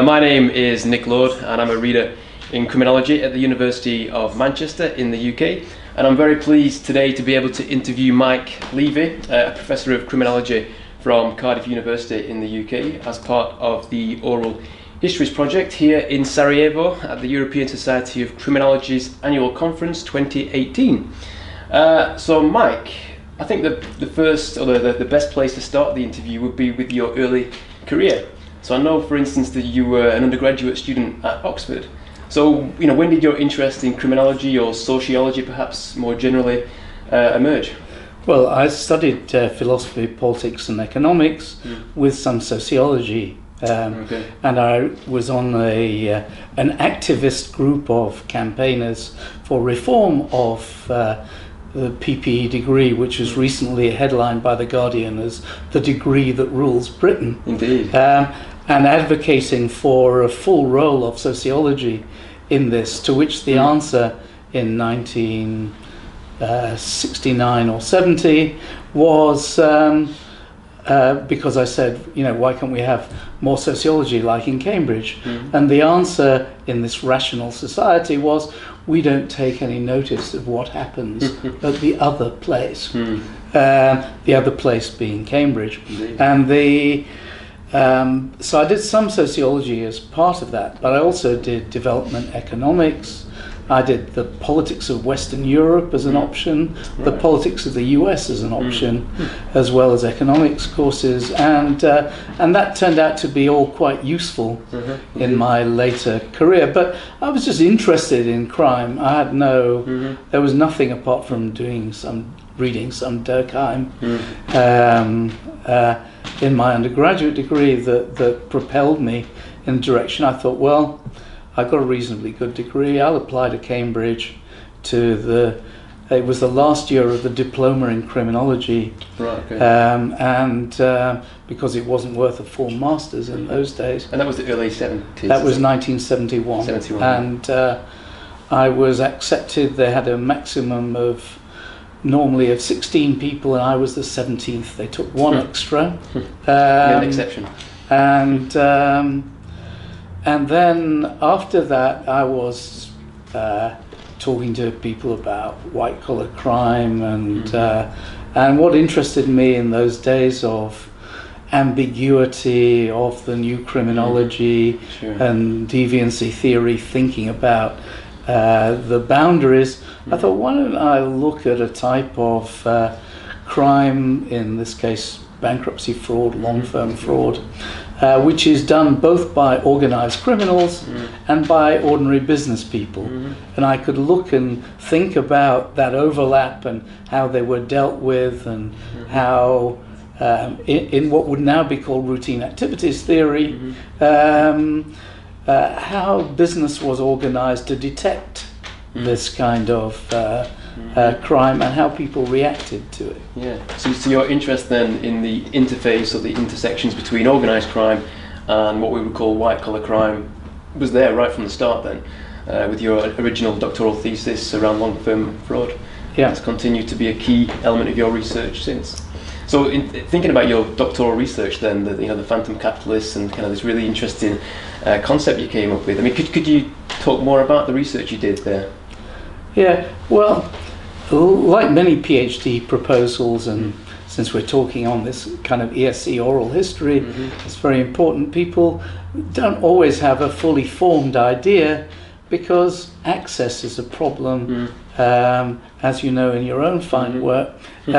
My name is Nick Lord, and I'm a reader in criminology at the University of Manchester in the UK. And I'm very pleased today to be able to interview Mike Levi, a professor of criminology from Cardiff University in the UK, as part of the Oral Histories project here in Sarajevo at the European Society of Criminology's annual conference 2018. So Mike, I think the first, or the best place to start the interview would be with your early career. So I know, for instance, that you were an undergraduate student at Oxford. So, when did your interest in criminology or sociology, perhaps more generally, emerge? Well, I studied philosophy, politics and economics with some sociology. And I was on an activist group of campaigners for reform of the PPE degree, which was recently headlined by The Guardian as the degree that rules Britain. Indeed. And advocating for a full role of sociology in this, to which the answer in 1969 or 70 was because I said, why can't we have more sociology like in Cambridge? And the answer in this rational society was, we don't take any notice of what happens at the other place. The other place being Cambridge. Indeed. And so I did some sociology as part of that, but I also did development economics. I did the politics of Western Europe as an option, the politics of the US as an option, as well as economics courses, and that turned out to be all quite useful in my later career. But I was just interested in crime. I had there was nothing apart from reading some Durkheim in my undergraduate degree that propelled me in the direction. I thought, well, I got a reasonably good degree. I'll apply to Cambridge it was the last year of the diploma in criminology. Right, okay. And because it wasn't worth a full master's in those days. And that was the early 70s? That was 1971. And I was accepted. They had a maximum of 16 people, and I was the 17th. They took one extra. An exception. And then after that, I was talking to people about white-collar crime and what interested me in those days of ambiguity of the new criminology and deviancy theory, thinking about the boundaries. I thought, why don't I look at a type of crime, in this case bankruptcy fraud, long-firm fraud, which is done both by organized criminals and by ordinary business people. And I could look and think about that overlap and how they were dealt with, and how in what would now be called routine activities theory, how business was organized to detect this kind of crime and how people reacted to it. Yeah. So your interest then in the interface or the intersections between organised crime and what we would call white-collar crime was there right from the start then, with your original doctoral thesis around long-firm fraud. Yeah. It's continued to be a key element of your research since. So in thinking about your doctoral research then, the phantom capitalists and kind of this really interesting concept you came up with, I mean, could you talk more about the research you did there? Yeah, well, like many PhD proposals, and since we're talking on this kind of ESC oral history, it's very important. People don't always have a fully formed idea because access is a problem, as you know in your own fine work. You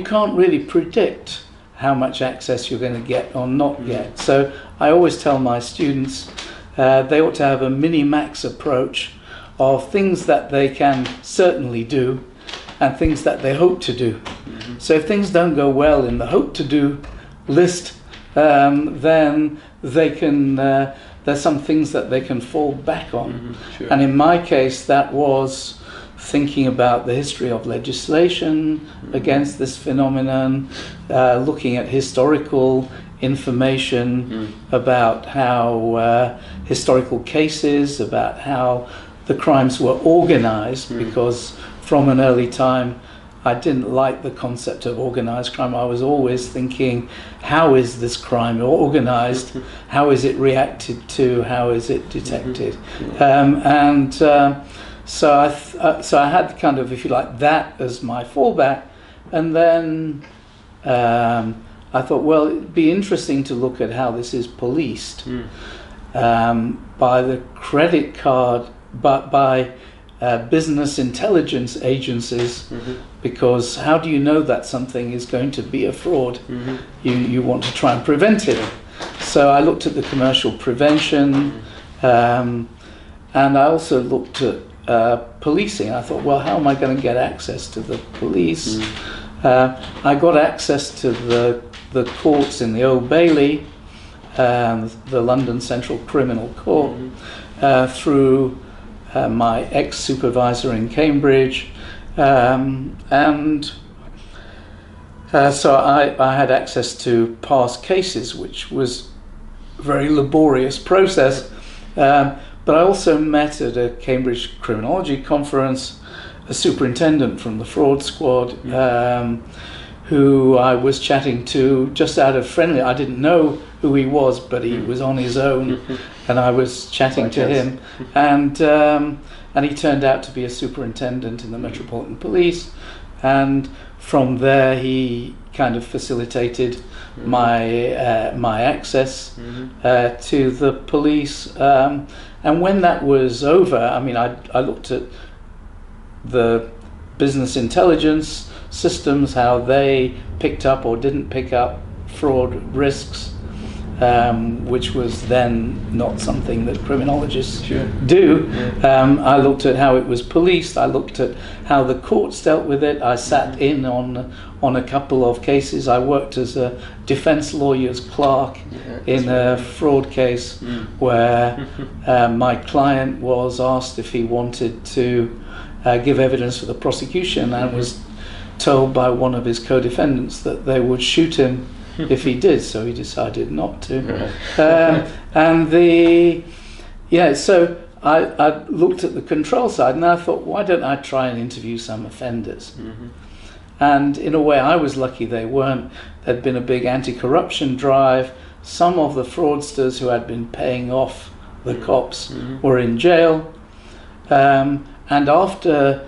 can't really predict how much access you're going to get or not get. So I always tell my students they ought to have a mini-max approach of things that they can certainly do and things that they hope to do. So if things don't go well in the hope to do list, then they can there's some things that they can fall back on. And in my case, that was thinking about the history of legislation against this phenomenon, looking at historical information about how historical cases, about how the crimes were organized, because from an early time I didn't like the concept of organized crime. I was always thinking, how is this crime organized? How is it reacted to? How is it detected? So I had kind of, if you like, that as my fallback. And then I thought, well, it'd be interesting to look at how this is policed by the credit card, but by business intelligence agencies, because how do you know that something is going to be a fraud? You want to try and prevent it. So I looked at the commercial prevention, and I also looked at policing. I thought, well, how am I going to get access to the police? I got access to the courts in the Old Bailey, the London Central Criminal Court, through my ex-supervisor in Cambridge, so I had access to past cases, which was a very laborious process. But I also met at a Cambridge criminology conference a superintendent from the fraud squad, who I was chatting to just out of friendly. I didn't know who he was, but he was on his own, and I was chatting to him, and he turned out to be a superintendent in the Metropolitan Police, and from there he kind of facilitated my access to the police, and when that was over, I mean, I looked at the business intelligence systems, how they picked up or didn't pick up fraud risks, which was then not something that criminologists do. I looked at how it was policed. I looked at how the courts dealt with it. I sat in on a couple of cases. I worked as a defense lawyer's clerk in a fraud case where my client was asked if he wanted to give evidence for the prosecution, and was told by one of his co-defendants that they would shoot him if he did, so he decided not to. So I looked at the control side, and I thought, why don't I try and interview some offenders? And in a way, I was lucky they weren't. There'd been a big anti-corruption drive. Some of the fraudsters who had been paying off the cops were in jail. And after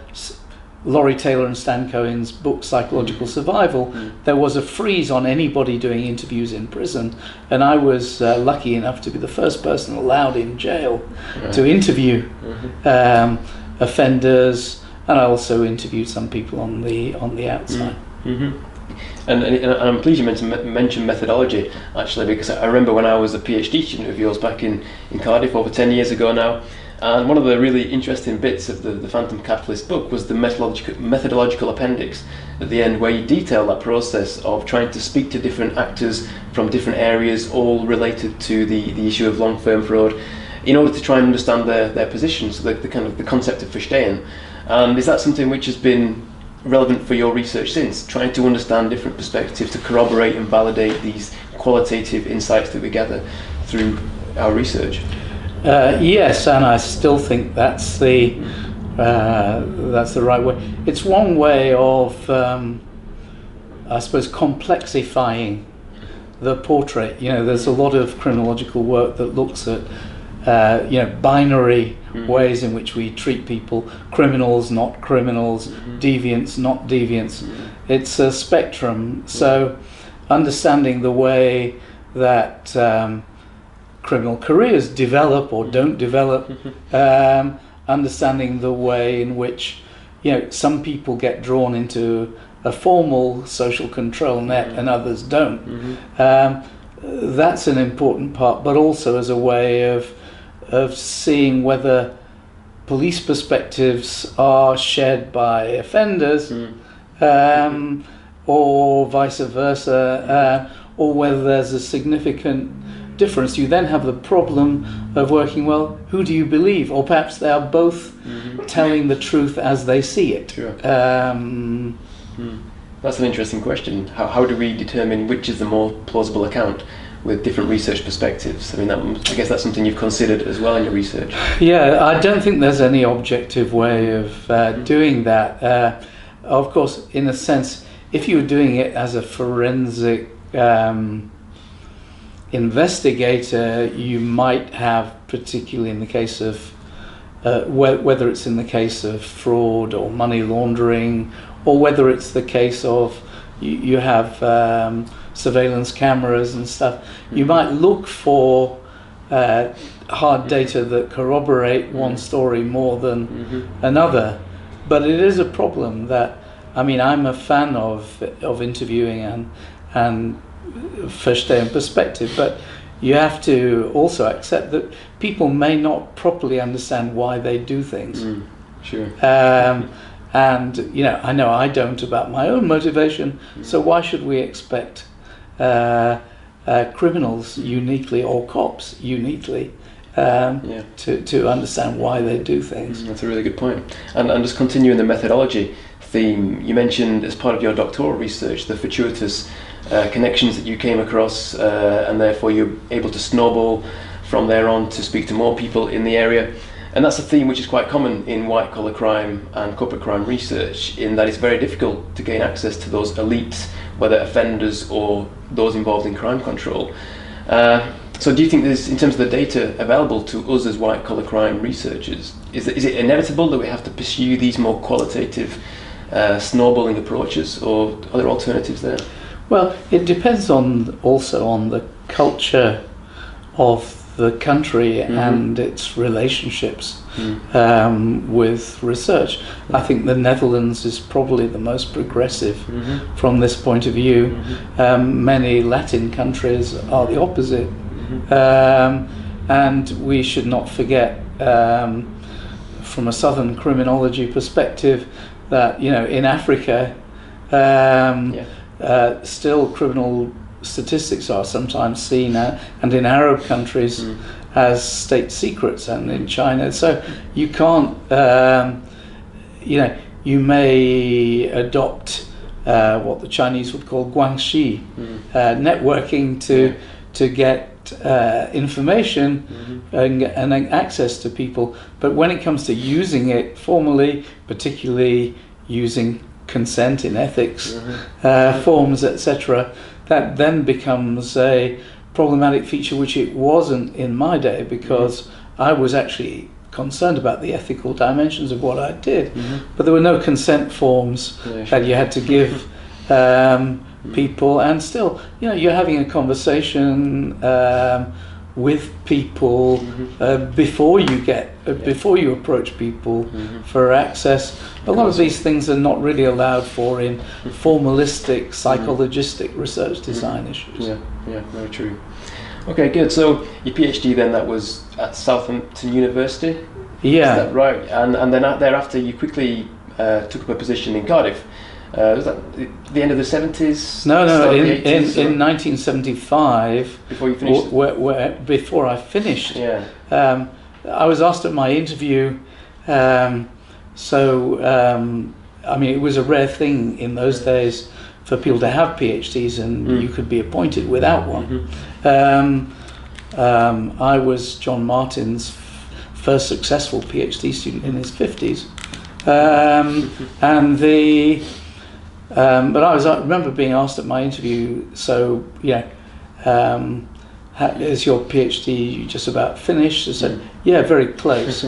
Laurie Taylor and Stan Cohen's book Psychological Survival, there was a freeze on anybody doing interviews in prison, and I was lucky enough to be the first person allowed in jail to interview offenders, and I also interviewed some people on the outside. And I'm pleased you mentioned methodology, actually, because I remember when I was a PhD student of yours back in Cardiff over 10 years ago now. And one of the really interesting bits of the Phantom Capitalist book was the methodological appendix at the end, where you detail that process of trying to speak to different actors from different areas, all related to the issue of long-term fraud, in order to try and understand their positions, so the kind of the concept of verstehen. And is that something which has been relevant for your research since, trying to understand different perspectives to corroborate and validate these qualitative insights that we gather through our research? Yes, and I still think that's the right way. It's one way of, I suppose, complexifying the portrait. You know, there's a lot of criminological work that looks at, binary ways in which we treat people: criminals, not criminals, deviants, not deviants. It's a spectrum. So, understanding the way that criminal careers develop or don't develop, understanding the way in which, some people get drawn into a formal social control net and others don't. That's an important part, but also as a way of seeing whether police perspectives are shared by offenders, or vice versa, or whether there's a significant difference. You then have the problem of working, well, who do you believe? Or perhaps they are both telling the truth as they see it. That's an interesting question. How do we determine which is the more plausible account with different research perspectives? I mean, I guess that's something you've considered as well in your research. Yeah, I don't think there's any objective way of doing that. of course, in a sense, if you were doing it as a forensic investigator, you might have, particularly in the case of whether it's in the case of fraud or money laundering, or whether it's the case of you have surveillance cameras and stuff, you might look for hard data that corroborate one story more than another. But it is a problem that, I mean, I'm a fan of interviewing and verstehen and perspective, but you have to also accept that people may not properly understand why they do things. Sure. And I know I don't about my own motivation, so why should we expect criminals uniquely, or cops uniquely, to understand why they do things? That's a really good point. And just continuing the methodology theme, you mentioned as part of your doctoral research the fortuitous connections that you came across, and therefore you're able to snowball from there on to speak to more people in the area. And that's a theme which is quite common in white-collar crime and corporate crime research, in that it's very difficult to gain access to those elites, whether offenders or those involved in crime control. So do you think there's, in terms of the data available to us as white-collar crime researchers, is it inevitable that we have to pursue these more qualitative snowballing approaches, or are there alternatives there? Well, it depends also on the culture of the country and its relationships with research. I think the Netherlands is probably the most progressive from this point of view. Many Latin countries are the opposite. And we should not forget, from a southern criminology perspective, that in Africa still criminal statistics are sometimes seen, and in Arab countries, as state secrets, and in China. So you can't, you may adopt what the Chinese would call guangxi, networking to get information and access to people. But when it comes to using it formally, particularly using consent in ethics forms, etc., that then becomes a problematic feature, which it wasn't in my day, because I was actually concerned about the ethical dimensions of what I did, but there were no consent forms that you had to give people, and still, you're having a conversation with people before you approach people for access. A lot of these things are not really allowed for in formalistic, psychologistic research design issues. Yeah, very true. Okay, good. So your PhD then, that was at Southampton University? Yeah. Is that right? And then thereafter you quickly took up a position in Cardiff. Was that the end of the 70s? No, in 1975. Before you finished? Before I finished. Yeah. I was asked at my interview, it was a rare thing in those days for people to have PhDs, and you could be appointed without one. I was John Martin's first successful PhD student in his 50s. But I remember being asked at my interview, so is your PhD just about finished? I said, yeah, very close.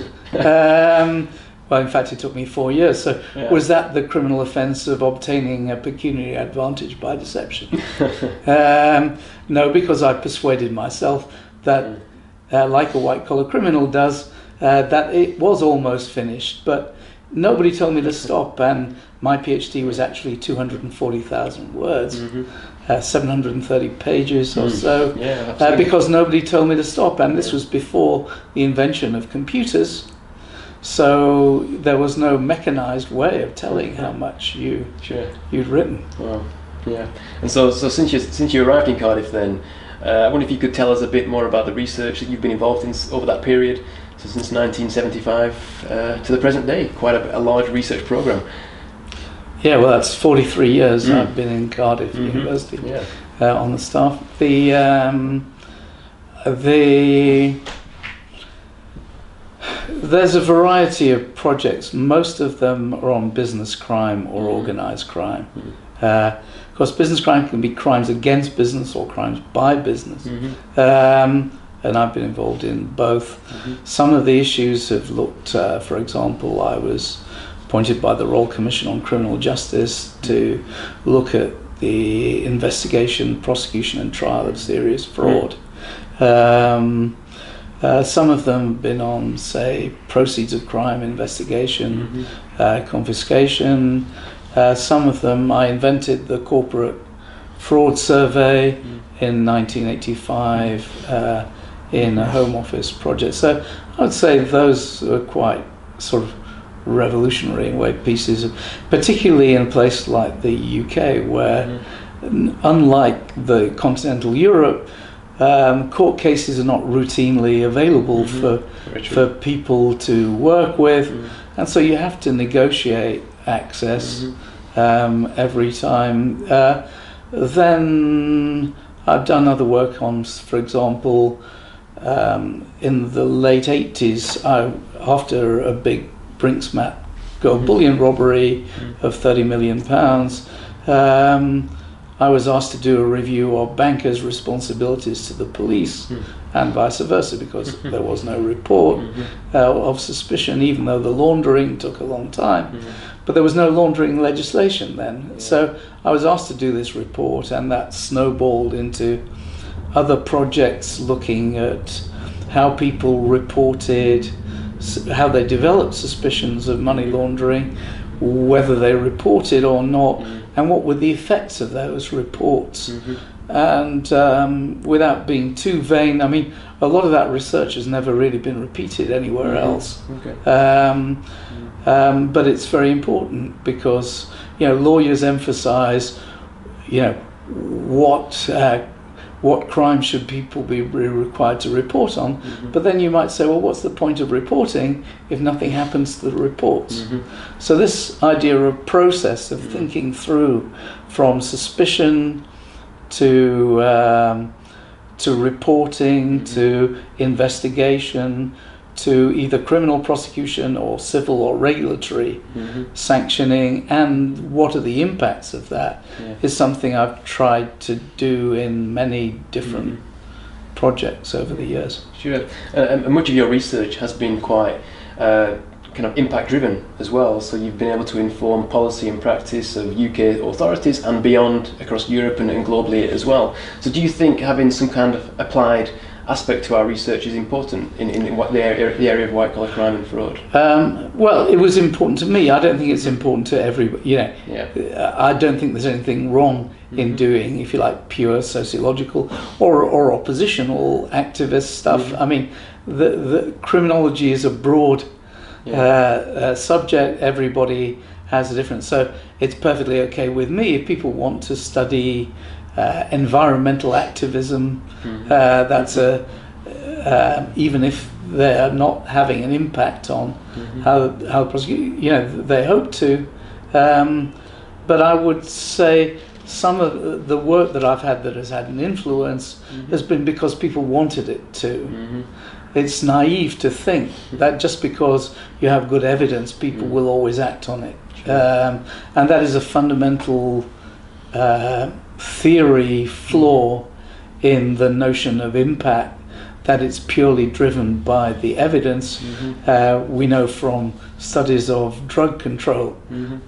Well, in fact, it took me 4 years. So was that the criminal offence of obtaining a pecuniary advantage by deception? No, because I persuaded myself that, like a white-collar criminal does, that it was almost finished, but nobody told me to stop, and my PhD was actually 240,000 words, 730 pages or so, because nobody told me to stop, and this was before the invention of computers, so there was no mechanized way of telling how much you'd written. Wow. Yeah. And so since you arrived in Cardiff then, I wonder if you could tell us a bit more about the research that you've been involved in over that period. So since 1975 to the present day, quite a large research program. Yeah, well, that's 43 years I've been in Cardiff University on the staff. The There's a variety of projects. Most of them are on business crime or organised crime. Of course, business crime can be crimes against business or crimes by business. And I've been involved in both. Some of the issues have looked, for example, I was appointed by the Royal Commission on Criminal Justice to look at the investigation, prosecution and trial of serious fraud. Some of them have been on, say, proceeds of crime investigation, confiscation. Some of them, I invented the corporate fraud survey in 1985 in a Home Office project. So I would say those are quite sort of revolutionary in way pieces, particularly in a place like the UK, where unlike the continental Europe, court cases are not routinely available for people to work with, and so you have to negotiate access every time. Then I've done other work on, for example, in the late 80s, after a big Brinksmat gold bullion robbery of £30 million, I was asked to do a review of bankers' responsibilities to the police and vice versa, because there was no report of suspicion, even though the laundering took a long time. But there was no laundering legislation then. So I was asked to do this report, and that snowballed into other projects looking at how people reported, how they developed suspicions of money laundering, whether they reported or not, and what were the effects of those reports. And without being too vain, I mean, a lot of that research has never really been repeated anywhere else. But it's very important because, lawyers emphasize, what crime should people be required to report on? But then you might say, well, what's the point of reporting if nothing happens to the reports? So this idea of process of thinking through from suspicion to reporting to investigation to either criminal prosecution or civil or regulatory sanctioning, and what are the impacts of that, is something I've tried to do in many different projects over the years. Sure. And much of your research has been quite kind of impact driven as well, so you've been able to inform policy and practice of UK authorities and beyond, across Europe and globally as well. So do you think having some kind of applied aspect to our research is important in what the area of white collar crime and fraud? Well, it was important to me. I don't think it's important to everybody. I don't think there's anything wrong in doing, if you like, pure sociological or oppositional activist stuff. I mean, the criminology is a broad subject. Everybody has a different. So it's perfectly okay with me if people want to study environmental activism. That's even if they're not having an impact on how prosecute, they hope to. But I would say some of the work that I've had that has had an influence has been because people wanted it to. It's naive to think that just because you have good evidence, people will always act on it. And that is a fundamental theory flaw in the notion of impact, that it's purely driven by the evidence. We know from studies of drug control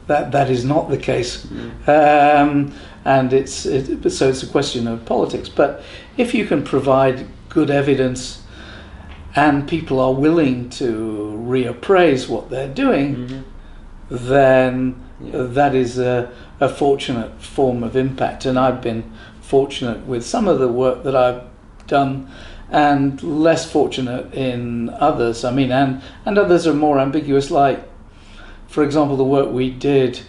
that that is not the case. And so it's a question of politics. But if you can provide good evidence and people are willing to reappraise what they're doing, then that is a fortunate form of impact. And I've been fortunate with some of the work that I've done, and less fortunate in others. I mean, and others are more ambiguous, like, for example, the work we did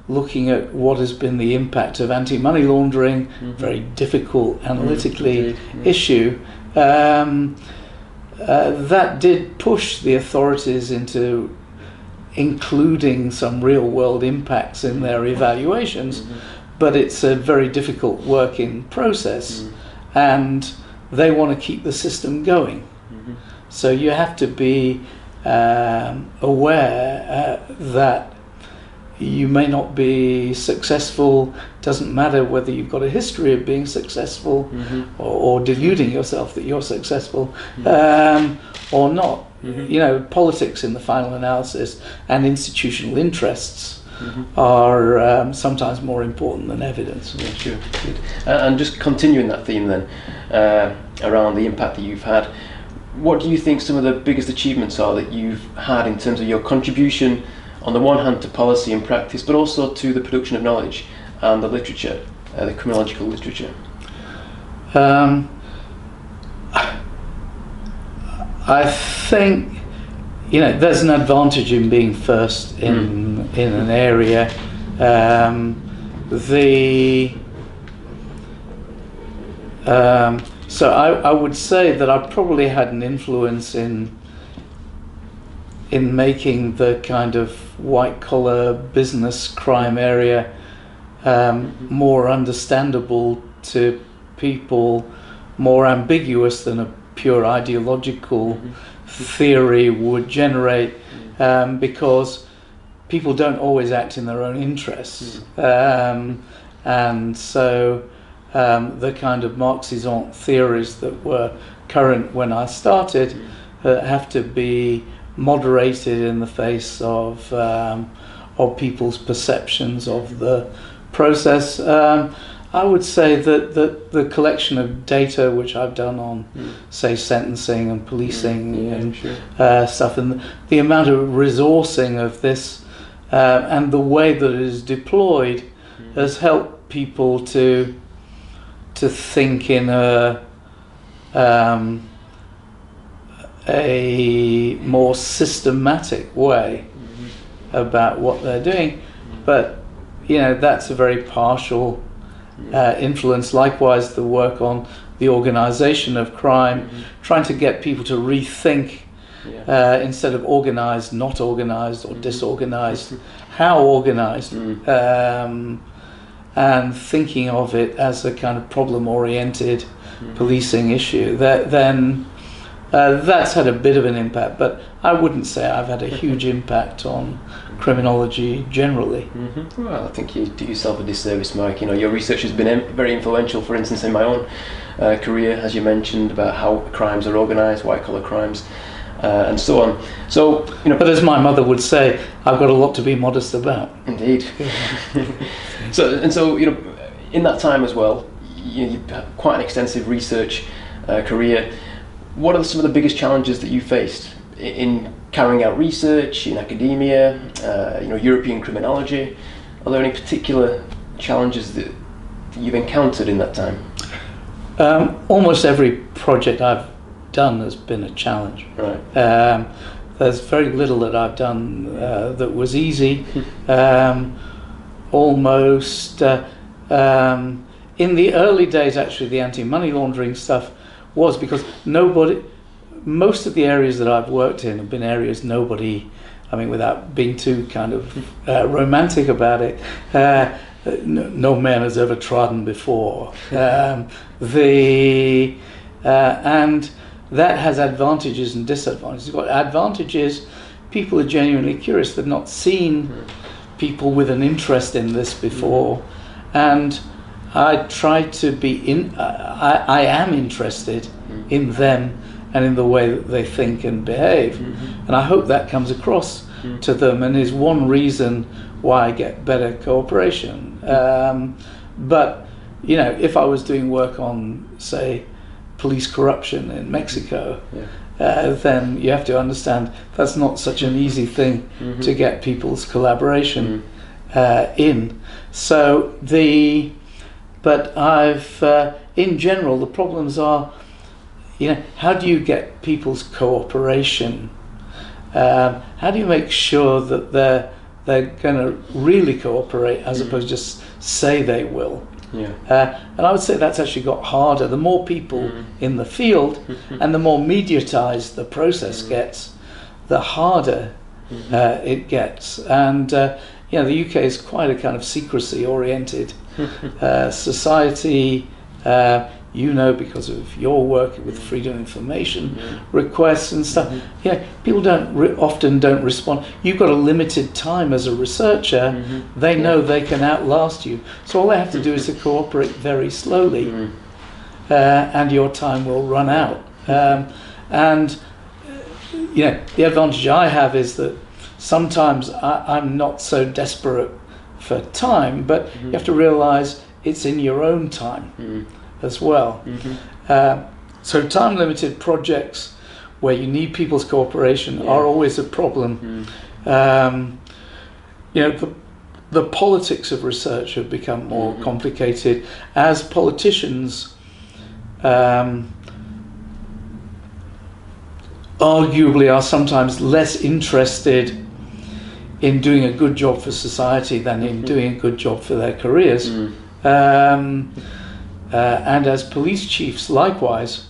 looking at what has been the impact of anti-money laundering, very difficult analytically issue. That did push the authorities into including some real-world impacts in their evaluations, but it's a very difficult working process, and they want to keep the system going. So you have to be aware that you may not be successful. Doesn't matter whether you've got a history of being successful or deluding yourself that you're successful or not. You know, politics in the final analysis and institutional interests are sometimes more important than evidence. Yeah, sure. Good. And just continuing that theme then, around the impact that you've had, what do you think some of the biggest achievements are that you've had in terms of your contribution, on the one hand to policy and practice, but also to the production of knowledge and the literature, the criminological literature? I think, you know, there's an advantage in being first in an area. So I would say that I probably had an influence in making the kind of white-collar business crime area more understandable to people, more ambiguous than a pure ideological theory would generate, because people don't always act in their own interests. And so the kind of Marxisant theories that were current when I started have to be moderated in the face of people's perceptions of the process. I would say that the collection of data which I've done on, say, sentencing and policing and stuff, and the amount of resourcing of this and the way that it is deployed has helped people to think in a more systematic way about what they're doing. But you know, that's a very partial influence. Likewise, the work on the organization of crime, trying to get people to rethink, instead of organized, not organized, or disorganized, how organized, and thinking of it as a kind of problem-oriented policing issue. That's had a bit of an impact, but I wouldn't say I've had a huge impact on criminology generally. Well, I think you do yourself a disservice, Mike. You know, your research has been very influential, for instance, in my own career, as you mentioned, about how crimes are organised, white-collar crimes, and so on. So, you know, but as my mother would say, I've got a lot to be modest about. Indeed. So, you know, in that time as well, you've had quite an extensive research career. What are some of the biggest challenges that you faced in carrying out research in academia, you know, European criminology? Are there any particular challenges that you've encountered in that time? Almost every project I've done has been a challenge. Right. There's very little that I've done that was easy. Almost in the early days, actually, the anti-money laundering stuff was because most of the areas that I've worked in have been areas nobody, I mean, without being too kind of romantic about it, no man has ever trodden before. And that has advantages and disadvantages. What advantages? People are genuinely curious. They've not seen people with an interest in this before, and I try to be I am interested in them and in the way that they think and behave, and I hope that comes across to them, and is one reason why I get better cooperation. But you know, if I was doing work on, say, police corruption in Mexico, then you have to understand that's not such an easy thing to get people's collaboration in. So but I've, in general, the problems are, you know, how do you get people's cooperation? How do you make sure that they're going to really cooperate as opposed to just say they will? And I would say that's actually got harder. The more people in the field and the more mediatized the process gets, the harder it gets. And you know, the UK is quite a kind of secrecy-oriented society. you know, because of your work with freedom of information requests and stuff. People often don't respond. You've got a limited time as a researcher. They know they can outlast you, so all they have to do is to cooperate very slowly, and your time will run out. And the advantage I have is that sometimes I'm not so desperate for time, but you have to realize it's in your own time as well. So time-limited projects where you need people's cooperation are always a problem. The politics of research have become more complicated as politicians arguably are sometimes less interested in doing a good job for society than in doing a good job for their careers. And as police chiefs likewise.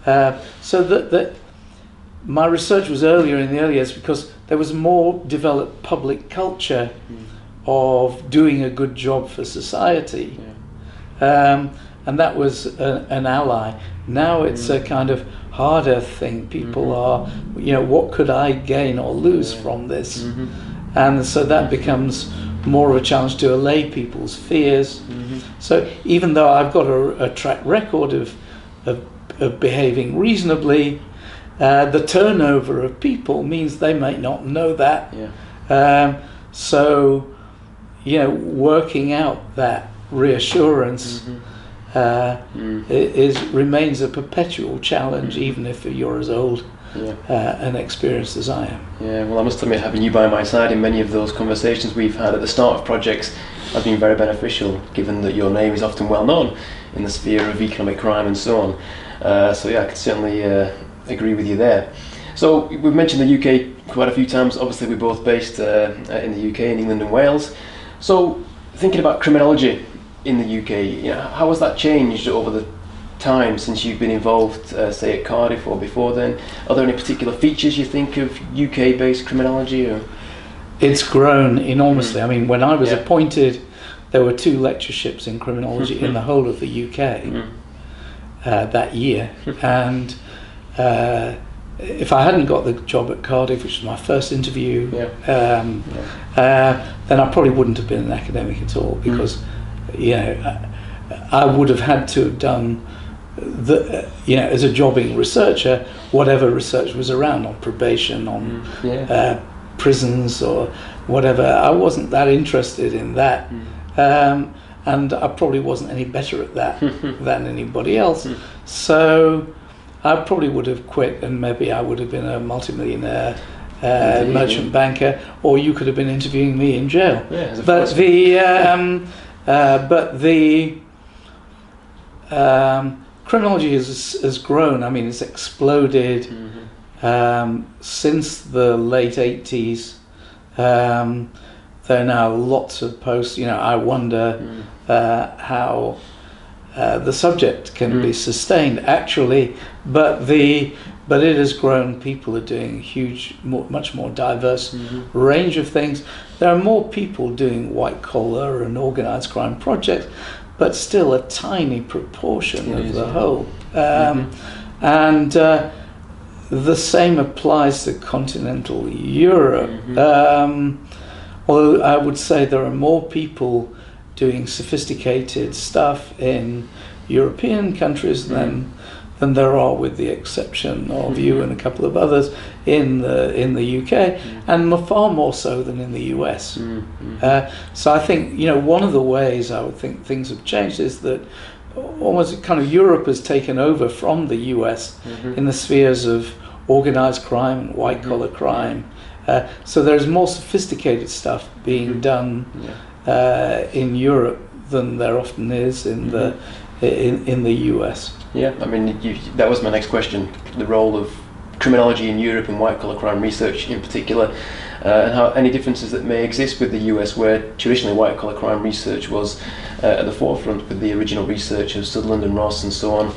So that my research was earlier in the early years because there was more developed public culture of doing a good job for society. And that was an ally. Now it's a kind of harder thing. People are, what could I gain or lose from this? And so that becomes more of a challenge to allay people's fears. So even though I've got a track record of behaving reasonably, the turnover of people means they may not know that. So, working out that reassurance remains a perpetual challenge, even if you're as old and experienced as I am. Well, I must admit, having you by my side in many of those conversations we've had at the start of projects has been very beneficial, given that your name is often well known in the sphere of economic crime and so on. I can certainly agree with you there. So we've mentioned the UK quite a few times. Obviously, we're both based in the UK, in England and Wales. So thinking about criminology in the UK, how has that changed over the time since you've been involved, say at Cardiff or before then? Are there any particular features you think of UK-based criminology? Or? It's grown enormously. I mean, when I was appointed, there were 2 lectureships in criminology in the whole of the UK that year. And if I hadn't got the job at Cardiff, which was my first interview, then I probably wouldn't have been an academic at all, because I would have had to have done as a jobbing researcher, whatever research was around on probation, on prisons or whatever. I wasn't that interested in that, and I probably wasn't any better at that than anybody else. So I probably would have quit, and maybe I would have been a multimillionaire merchant banker, or you could have been interviewing me in jail. But the criminology has grown. I mean, it's exploded since the late 80s. There are now lots of posts. I wonder how the subject can be sustained actually, but it has grown. People are doing much more diverse range of things. There are more people doing white collar and organised crime projects, but still a tiny proportion of the whole. And the same applies to continental Europe. Although I would say there are more people doing sophisticated stuff in European countries than there are, with the exception of you and a couple of others, in the UK, and far more so than in the US. So I think one of the ways I would think things have changed is that almost kind of Europe has taken over from the US in the spheres of organised crime and white collar crime. So there's more sophisticated stuff being done in Europe than there often is in the US. I mean, that was my next question: the role of criminology in Europe and white collar crime research in particular, and how any differences that may exist with the US, where traditionally white collar crime research was at the forefront with the original research of Sutherland and Ross and so on.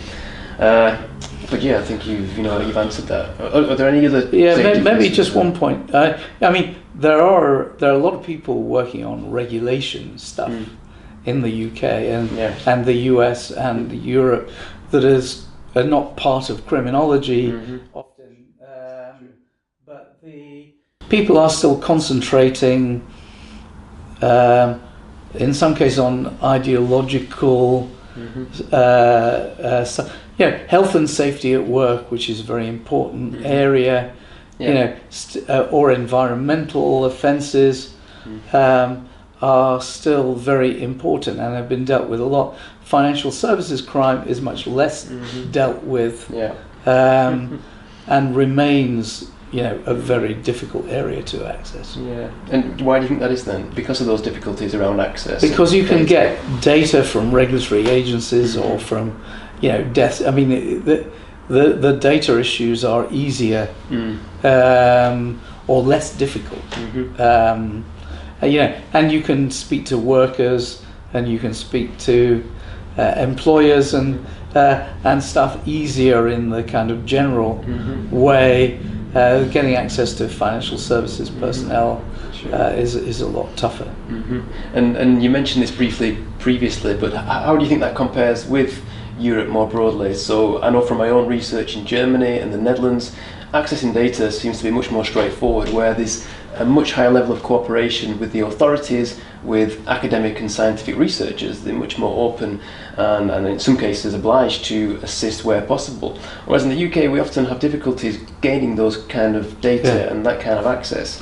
But I think you've answered that. Are there any other? Maybe just one point. I mean, there are a lot of people working on regulation stuff in the UK and the US and Europe are not part of criminology often, but the people are still concentrating, in some cases, on ideological. Health and safety at work, which is a very important area, or environmental offences are still very important and have been dealt with a lot. Financial services crime is much less dealt with, and remains, a very difficult area to access. Yeah, and why do you think that is then? Because of those difficulties around access? Because you can get data from regulatory agencies or from, death. I mean, the data issues are easier or less difficult. And you can speak to workers, and you can speak to employers and stuff easier in the kind of general way. Getting access to financial services personnel is a lot tougher. And you mentioned this briefly previously, but how do you think that compares with Europe more broadly? So I know from my own research in Germany and the Netherlands, accessing data seems to be much more straightforward, where there's a much higher level of cooperation with the authorities, with academic and scientific researchers. They're much more open and in some cases obliged to assist where possible. Whereas in the UK we often have difficulties gaining those kind of data and that kind of access.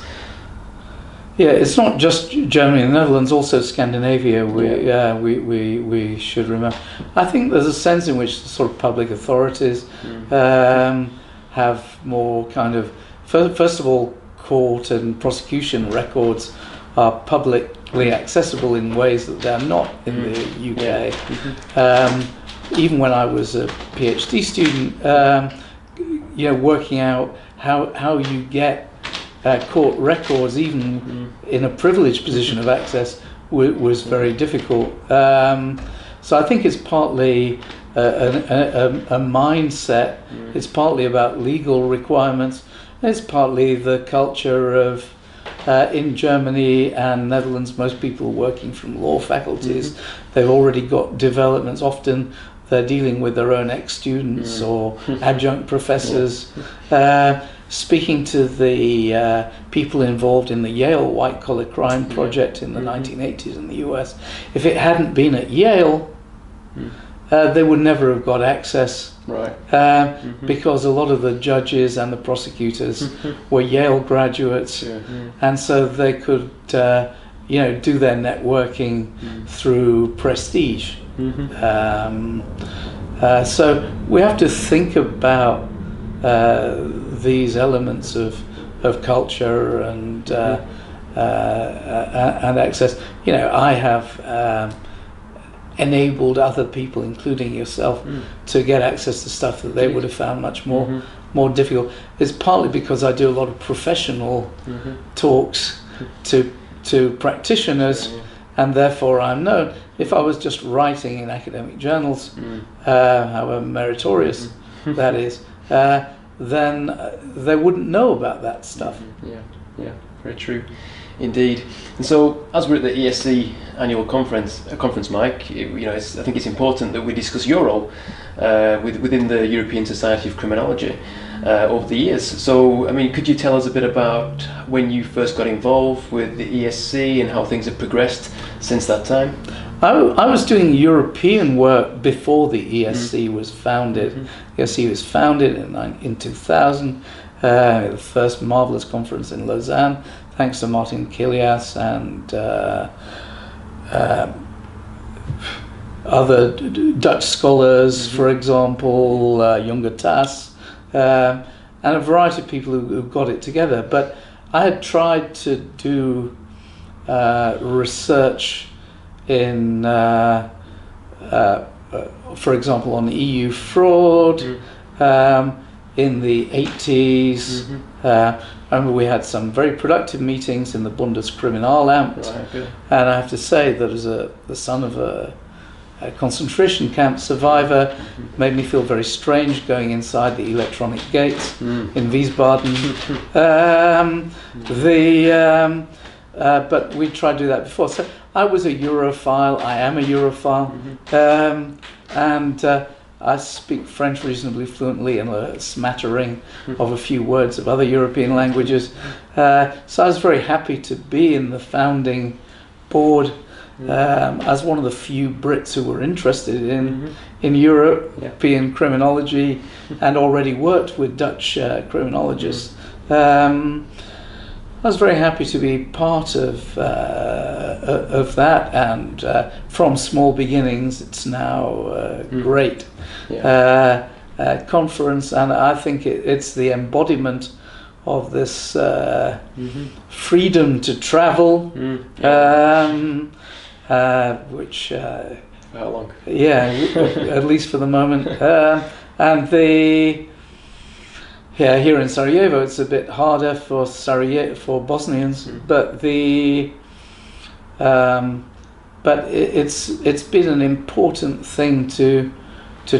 Yeah, it's not just Germany and the Netherlands, also Scandinavia. We should remember. I think there's a sense in which the sort of public authorities have more kind of, first of all, court and prosecution records are publicly accessible in ways that they're not in the UK. Even when I was a PhD student, working out how you get court records, even in a privileged position of access, was very difficult. So I think it's partly a mindset. It's partly about legal requirements. It's partly the culture of, in Germany and Netherlands, most people are working from law faculties. They've already got developments. Often they're dealing with their own ex-students or adjunct professors. Speaking to the people involved in the Yale white-collar crime project in the 1980s in the US, if it hadn't been at Yale, they would never have got access. Because a lot of the judges and the prosecutors were Yale graduates, and so they could, do their networking through prestige. So we have to think about these elements of culture and access. I have enabled other people, including yourself, to get access to stuff that they would have found much more difficult. It's partly because I do a lot of professional talks to practitioners, and therefore I'm known. If I was just writing in academic journals, however meritorious that is, then they wouldn't know about that stuff. Yeah, very true. Indeed. And so, as we're at the ESC annual conference, Mike, I think it's important that we discuss your role within the European Society of Criminology over the years. So, could you tell us a bit about when you first got involved with the ESC and how things have progressed since that time? I was doing European work before the ESC was founded. The ESC was founded in 2000, the first marvellous conference in Lausanne, thanks to Martin Kilias and other Dutch scholars, for example, Junger Tas, and a variety of people who got it together. But I had tried to do research in, for example, on EU fraud in the 80s. I remember we had some very productive meetings in the Bundeskriminalamt, and I have to say that as the son of a concentration camp survivor, made me feel very strange going inside the electronic gates in Wiesbaden. But we tried to do that before. So I was a Europhile. I am a Europhile, and I speak French reasonably fluently and a smattering of a few words of other European languages. So I was very happy to be in the founding board as one of the few Brits who were interested in European criminology and already worked with Dutch criminologists. I was very happy to be part of that, and from small beginnings, it's now great conference, and I think it's the embodiment of this freedom to travel, which how long? At least for the moment, and here in Sarajevo, it's a bit harder for Bosnians, but it's been an important thing to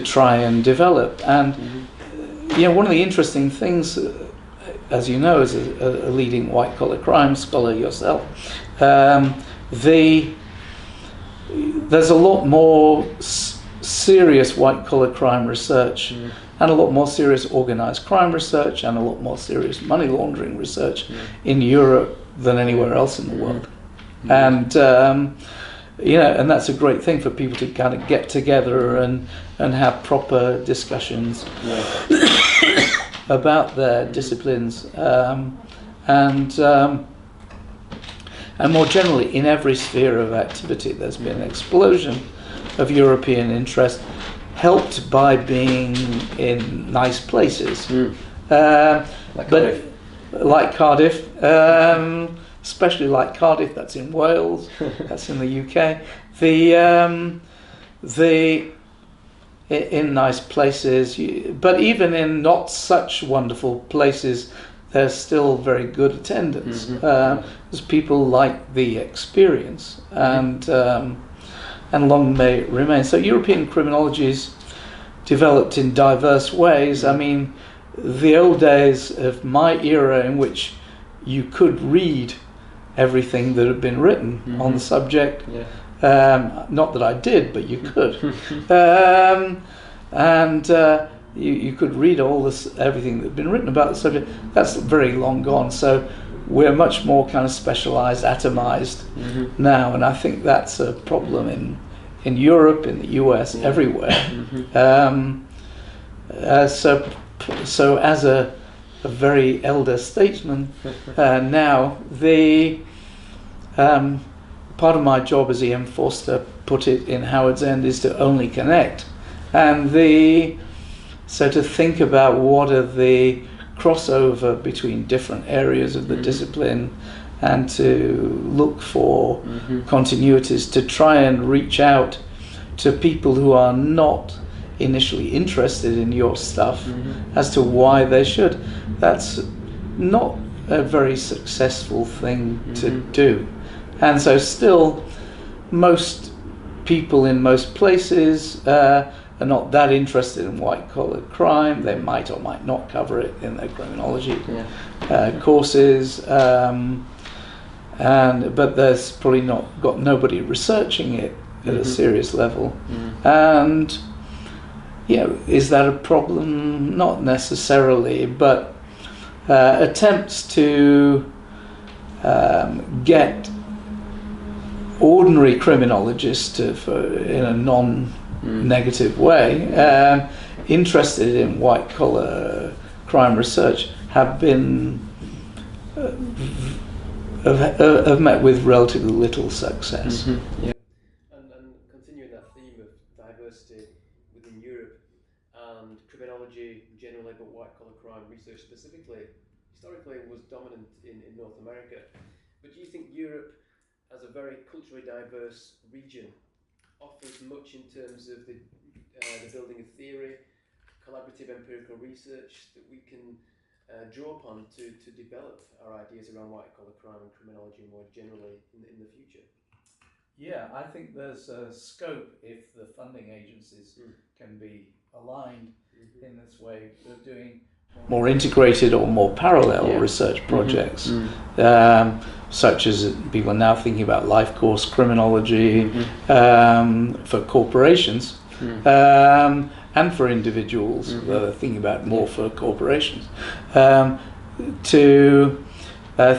try and develop. And one of the interesting things, as you know, as a leading white collar crime scholar yourself, there's a lot more serious white collar crime research. And a lot more serious organized crime research and a lot more serious money laundering research in Europe than anywhere else in the world. And and that's a great thing for people to kind of get together and have proper discussions about their disciplines. And more generally, in every sphere of activity, there's been an explosion of European interest, helped by being in nice places, like Cardiff, especially like Cardiff. That's in Wales. That's in the UK. In nice places, but even in not such wonderful places, there's still very good attendance. Because people like the experience, and long may it remain. So European criminology is developed in diverse ways. I mean, the old days of my era, in which you could read everything that had been written on the subject, not that I did, but you could, and you could read everything that had been written about the subject. That's very long gone. So we're much more kind of specialized, atomized now, and I think that's a problem in Europe, in the US, everywhere. So as a very elder statesman now, part of my job, as Ian Forster put it in Howard's End, is to only connect, and so to think about what are the crossover between different areas of the discipline, and to look for continuities, to try and reach out to people who are not initially interested in your stuff as to why they should. That's not a very successful thing to do. And so still, most people in most places are not that interested in white-collar crime. They might or might not cover it in their criminology courses. But there's probably got nobody researching it at a serious level. And is that a problem? Not necessarily, but attempts to get ordinary criminologists in a non-negative way interested in white-collar crime research have met with relatively little success. And continuing that theme of diversity within Europe and criminology generally, but white-collar crime research specifically, historically was dominant in North America. But do you think Europe, as a very culturally diverse region, offers much in terms of the building of theory, collaborative empirical research that we can draw upon to develop our ideas around white-collar crime and criminology more generally in the future? Yeah, I think there's a scope if the funding agencies can be aligned in this way of doing more integrated or more parallel research projects, such as people are now thinking about life course criminology for corporations, and for individuals, thinking about more for corporations, to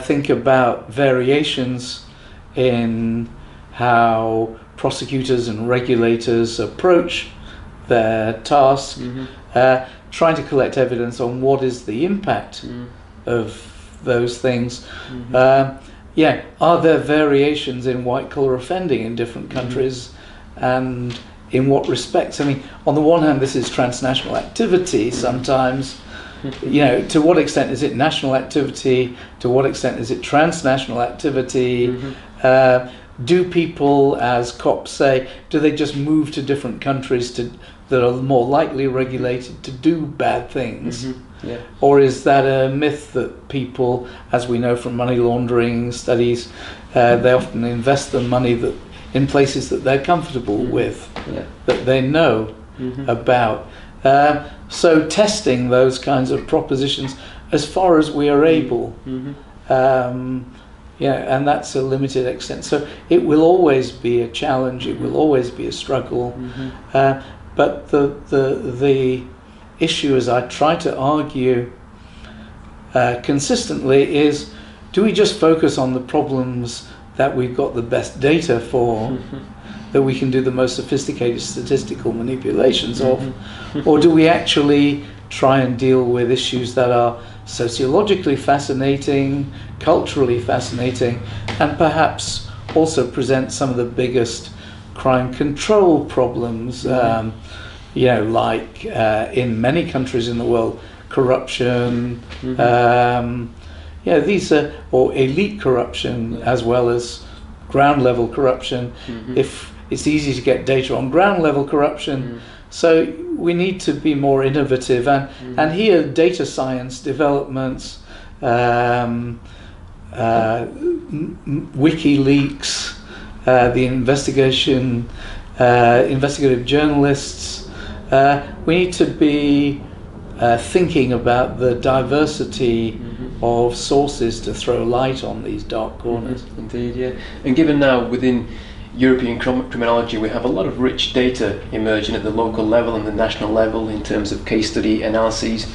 think about variations in how prosecutors and regulators approach their task, trying to collect evidence on what is the impact of those things. Are there variations in white-collar offending in different countries, and in what respects? I mean, on the one hand, this is transnational activity sometimes. To what extent is it national activity? To what extent is it transnational activity? Do people, as cops say, do they just move to different countries that are more likely regulated to do bad things? Or is that a myth that people, as we know from money laundering studies, they often invest the money in places that they're comfortable with, that they know about? So testing those kinds of propositions as far as we are able, and that's a limited extent. So it will always be a challenge. It will always be a struggle. But the issue, as I try to argue consistently, is: do we just focus on the problems that we've got the best data for, that we can do the most sophisticated statistical manipulations of, or do we actually try and deal with issues that are sociologically fascinating, culturally fascinating, and perhaps also present some of the biggest crime control problems, like in many countries in the world, corruption, these are, or elite corruption as well as ground level corruption. If it's easy to get data on ground level corruption, so we need to be more innovative, and here data science developments, WikiLeaks, the investigative journalists, we need to be thinking about the diversity of sources to throw light on these dark corners. Indeed, yeah. And given now within European criminology, we have a lot of rich data emerging at the local level and the national level in terms of case study analyses.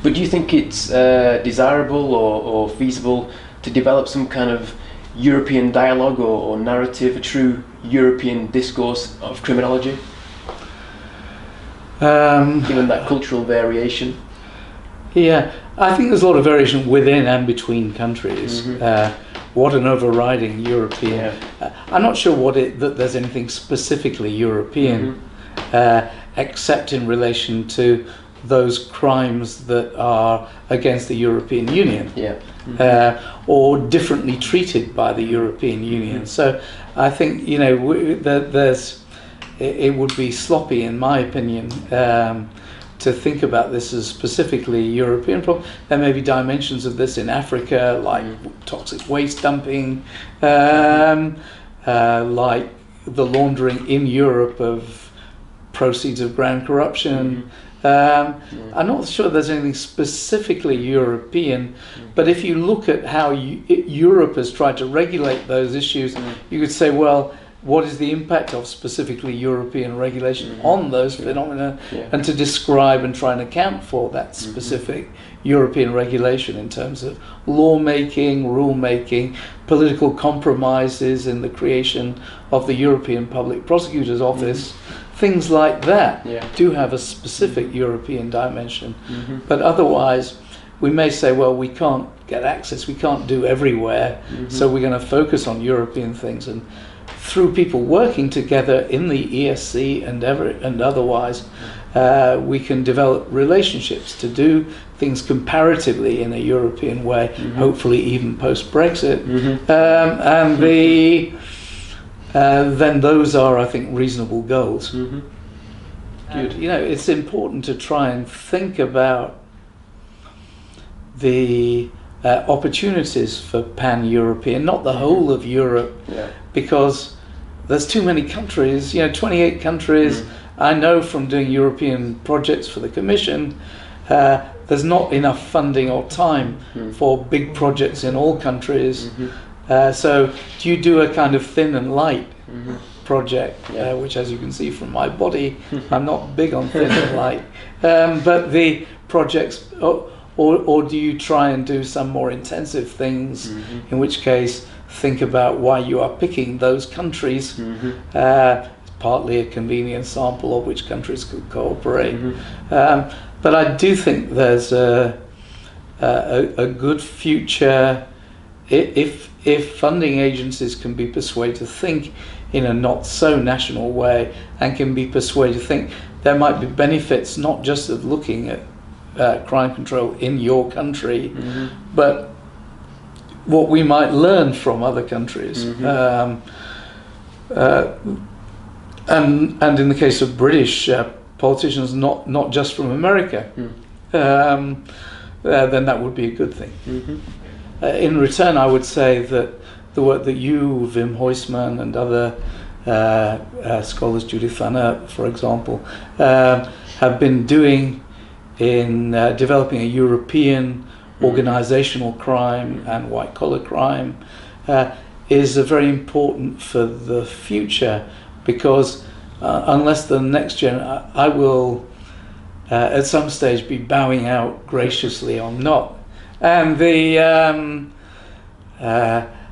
But do you think it's desirable or feasible to develop some kind of European dialogue or narrative, a true European discourse of criminology? Given that cultural variation? Yeah, I think there's a lot of variation within and between countries. What an overriding European. I'm not sure that there's anything specifically European, except in relation to those crimes that are against the European Union, or differently treated by the European Union. So I think it would be sloppy, in my opinion, to think about this as specifically European problem. There may be dimensions of this in Africa, like toxic waste dumping, like the laundering in Europe of proceeds of grand corruption. I'm not sure there's anything specifically European, but if you look at how Europe has tried to regulate those issues, you could say, well, what is the impact of specifically European regulation on those phenomena, and to describe and try and account for that specific European regulation in terms of lawmaking, rulemaking, political compromises in the creation of the European Public Prosecutor's Office. Things like that do have a specific European dimension. But otherwise, we may say, well, we can't get access, we can't do everywhere, so we're going to focus on European things. And through people working together in the ESC and otherwise, we can develop relationships to do things comparatively in a European way, hopefully even post-Brexit. Then those are, I think, reasonable goals. Good. It's important to try and think about the opportunities for pan-European, not the whole of Europe, because there's too many countries, 28 countries. I know from doing European projects for the Commission, there's not enough funding or time for big projects in all countries. So do you do a kind of thin and light project, Yeah. which, as you can see from my body, I'm not big on thin and light. But the projects, or do you try and do some more intensive things? In which case, think about why you are picking those countries. It's partly a convenient sample of which countries could cooperate. But I do think there's a good future if funding agencies can be persuaded to think in a not so national way, and can be persuaded to think there might be benefits not just of looking at crime control in your country, but what we might learn from other countries. And in the case of British politicians, not just from America, then that would be a good thing. In return, I would say that the work that you, Wim Huysman, and other scholars, Judith Van Eert, for example, have been doing in developing a European organizational crime and white-collar crime is very important for the future, because unless the next I will at some stage be bowing out graciously or not. And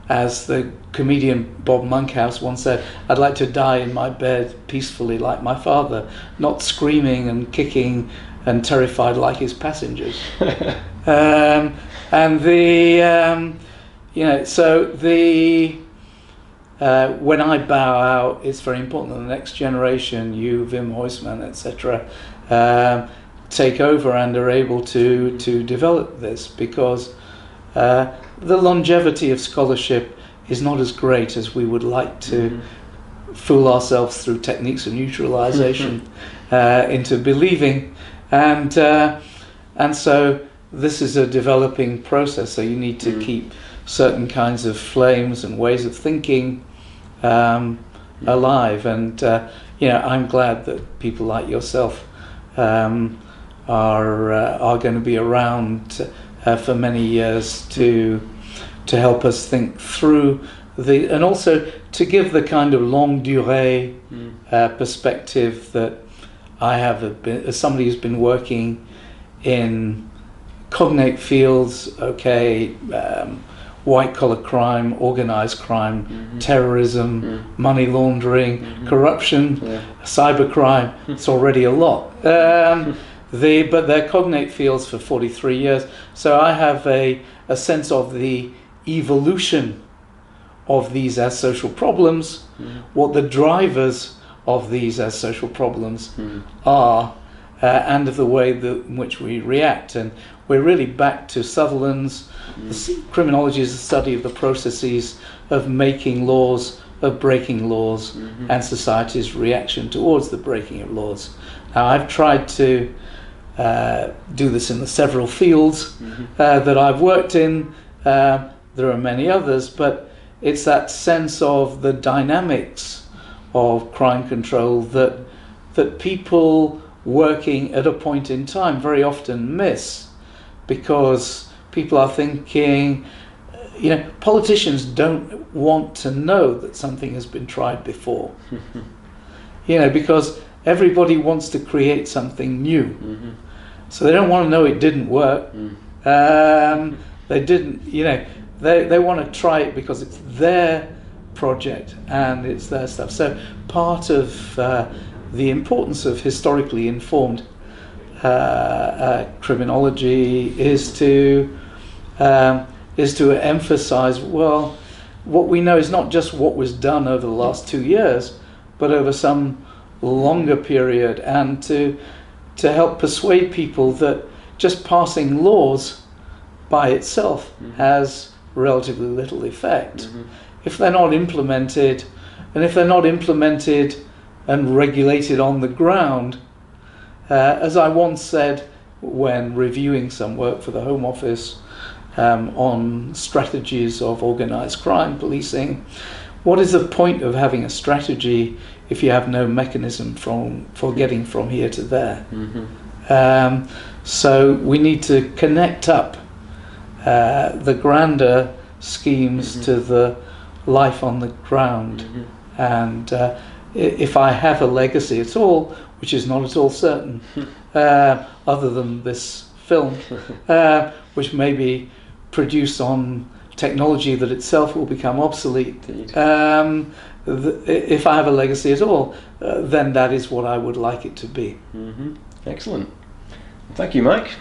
as the comedian Bob Monkhouse once said, I'd like to die in my bed peacefully like my father, not screaming and kicking and terrified like his passengers. When I bow out, it's very important that the next generation, you, Wim Huysman, etc., take over and are able to develop this, because the longevity of scholarship is not as great as we would like to fool ourselves through techniques of neutralization into believing, and so this is a developing process. So you need to keep certain kinds of flames and ways of thinking alive, and I'm glad that people like yourself are going to be around for many years to help us think through and also to give the kind of longue durée perspective that I have as somebody who's been working in cognate fields, white-collar crime, organized crime, terrorism, money laundering, corruption, cybercrime. It's already a lot. But they're cognate fields for 43 years. So I have a sense of the evolution of these as social problems, what the drivers of these as social problems are, and of the way in which we react. And we're really back to Sutherland's criminology is the study of the processes of making laws, of breaking laws, and society's reaction towards the breaking of laws. Now, I've tried to do this in the several fields that I've worked in. There are many others, but it's that sense of the dynamics of crime control that people working at a point in time very often miss, because people are thinking, politicians don't want to know that something has been tried before, because everybody wants to create something new. So they don't want to know it didn't work. They didn't, they want to try it because it's their project and it's their stuff. So part of the importance of historically informed criminology is to emphasize, well, what we know is not just what was done over the last 2 years, but over some longer period, and to help persuade people that just passing laws by itself has relatively little effect if they're not implemented, and if they're not implemented and regulated on the ground. As I once said when reviewing some work for the Home Office on strategies of organized crime policing, what is the point of having a strategy if you have no mechanism for getting from here to there? So we need to connect up the grander schemes to the life on the ground, And if I have a legacy at all, which is not at all certain, other than this film, which may be produced on technology that itself will become obsolete. If I have a legacy at all, then that is what I would like it to be. Excellent. Thank you, Mike.